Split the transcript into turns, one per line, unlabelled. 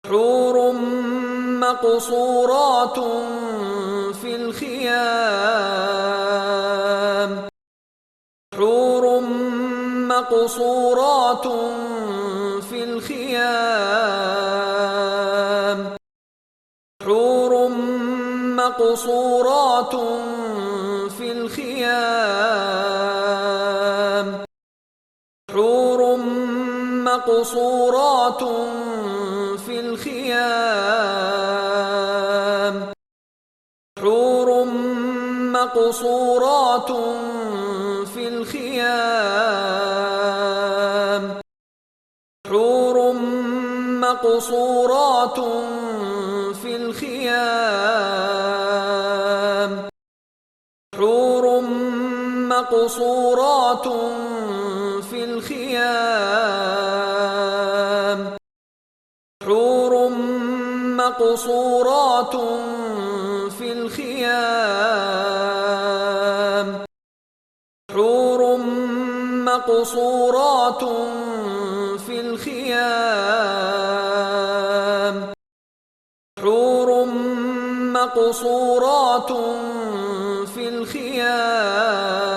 حور مقصورات في الخيام. حور مقصورات في الخيام. حور مقصورات في الخيام. حور مقصورات في الخيام. حور مقصورات في الخيام. حور مقصورات في الخيام. حور مقصورات في الخيام. حور مقصورات في الخيام. حور مقصورات في الخيام. حور مقصورات في الخيام.